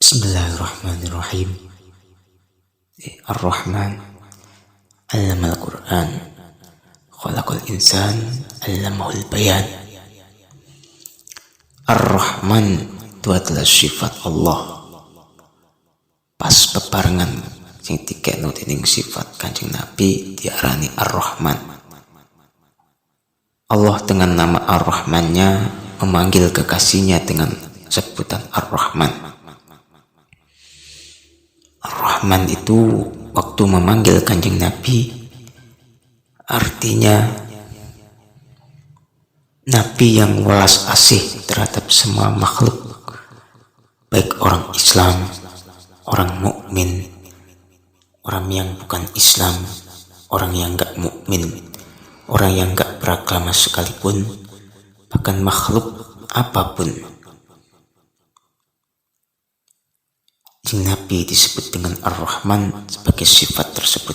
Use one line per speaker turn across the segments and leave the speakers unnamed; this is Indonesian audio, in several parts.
Bismillahirrahmanirrahim. Ar-Rahman 'allamal Qur'an, khalaqal insan 'allamahul bayan. Ar-Rahman itu adalah sifat Allah. Pas peparengan sing dikekno dening sifat Kanjeng Nabi diarani Ar-Rahman. Allah dengan nama Ar-Rahmannya memanggil kekasihnya dengan sebutan Ar-Rahman. Ar-Rahman itu waktu memanggil Kanjeng Nabi artinya Nabi yang welas asih terhadap semua makhluk, baik orang Islam, orang mukmin, orang yang bukan Islam, orang yang enggak mukmin, orang yang enggak beragama sekalipun, bahkan makhluk apapun. Nabi disebut dengan Ar-Rahman sebagai sifat tersebut.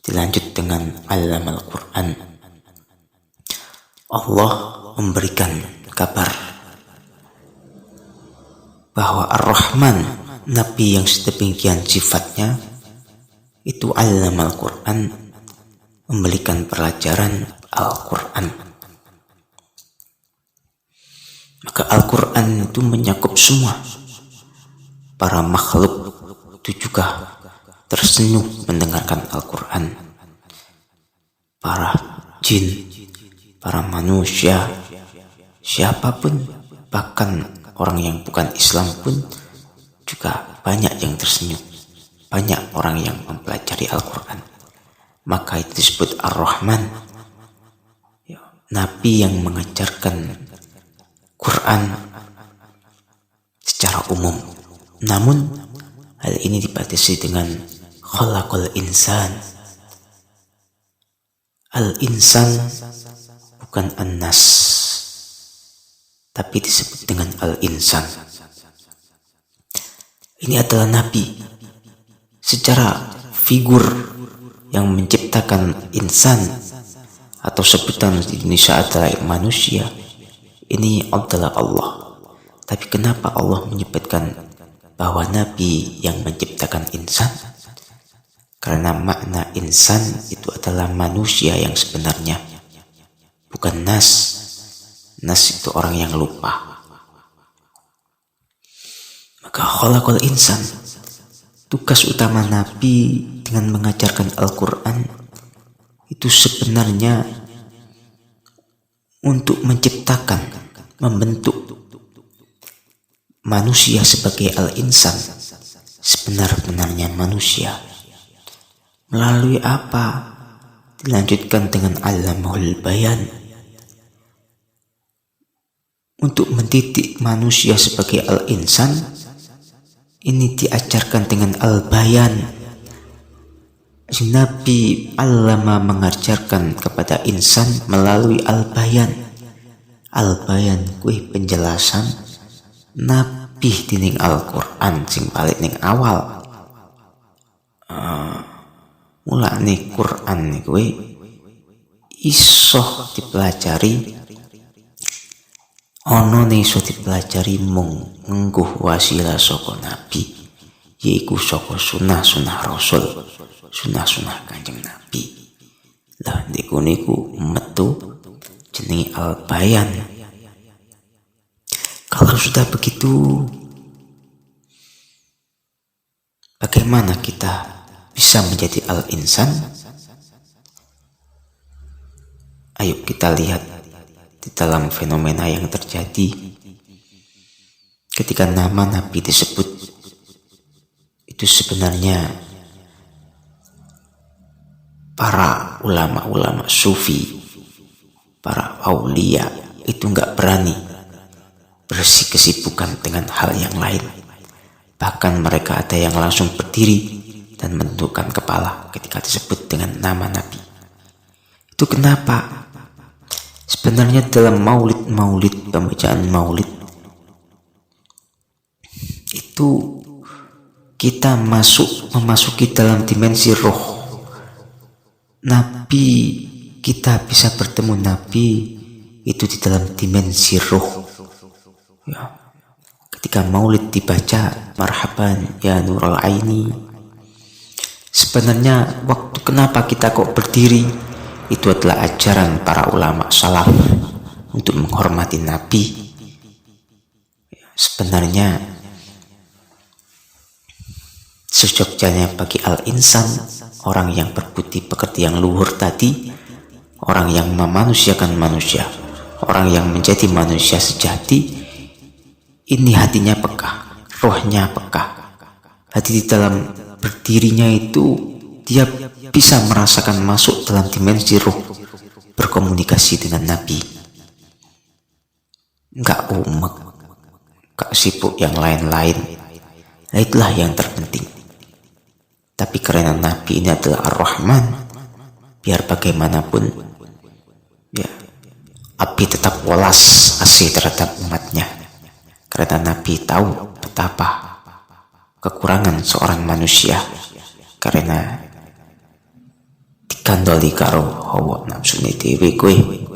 Dilanjut dengan Allamal Qur'an. Allah memberikan kabar bahwa Ar-Rahman, Nabi yang sedemikian sifatnya, itu Allamal Qur'an, memberikan pelajaran Al-Quran. Maka Al-Quran itu menyakup semua. Para makhluk itu juga tersenyum mendengarkan Al-Quran. Para jin, para manusia, siapapun, bahkan orang yang bukan Islam pun juga banyak yang tersenyum. Banyak orang yang mempelajari Al-Quran. Maka itu disebut Ar-Rahman, Nabi yang mengajarkan Quran secara umum. Namun hal ini dibatasi dengan khalaqal insan. Al-insan bukan an-nas, tapi disebut dengan al-insan. Ini adalah Nabi secara figur yang menciptakan insan, atau sebutan di Indonesia adalah manusia. Ini adalah Allah. Tapi kenapa Allah menyebutkan bahwa Nabi yang menciptakan insan? Karena makna insan itu adalah manusia yang sebenarnya, bukan nas. Nas itu orang yang lupa. Maka khalaqal insan, tugas utama Nabi dengan mengajarkan Al-Quran itu sebenarnya untuk menciptakan, membentuk manusia sebagai al-insan, sebenar-benarnya manusia. Melalui apa? Dilanjutkan dengan Allamahul Bayan, untuk mendidik manusia sebagai al-insan. Ini diajarkan dengan al-bayan. Nabi Allama mengajarkan kepada insan melalui al-bayan. Al-bayan kuih penjelasan Nabi dining Al-Quran sing balik ning awal. Mulane Quran niku iso dipelajari, ana ning iso dipelajari mung nganggo wasilah saka Nabi, yaiku saka sunah-sunah Rasul, sunah-sunah Kanjeng Nabi. Lah niku metu jenenge Al-Bayan. Kalau sudah begitu, bagaimana kita bisa menjadi al-insan? Ayo kita lihat di dalam fenomena yang terjadi ketika nama Nabi disebut. Itu sebenarnya para ulama-ulama sufi, para aulia itu enggak berani bersih kesibukan dengan hal yang lain. Bahkan mereka ada yang langsung berdiri dan menundukkan kepala ketika disebut dengan nama Nabi. Itu kenapa? Sebenarnya dalam maulid, pembacaan maulid, itu kita memasuki dalam dimensi roh. Nabi, kita bisa bertemu Nabi itu di dalam dimensi roh. Ya. ketika maulid dibaca, marhaban ya nurul aini. Sebenarnya waktu kenapa kita kok berdiri, itu adalah ajaran para ulama salaf untuk menghormati Nabi. Sebenarnya sejogjanya bagi al-insan, orang yang berbudi pekerti yang luhur tadi, orang yang memanusiakan manusia, orang yang menjadi manusia sejati, ini hatinya peka, rohnya peka. Hati di dalam berdirinya itu, dia bisa merasakan masuk dalam dimensi roh, berkomunikasi dengan Nabi. Enggak umek, enggak sibuk yang lain-lain. Nah, itulah yang terpenting. Tapi karena Nabi ini adalah Ar-Rahman, biar bagaimanapun ya, Abi tetap welas asih terhadap umatnya. Karena Nabi tahu betapa kekurangan seorang manusia, karena digandoli karo hawa nafsu dhewe kuwi.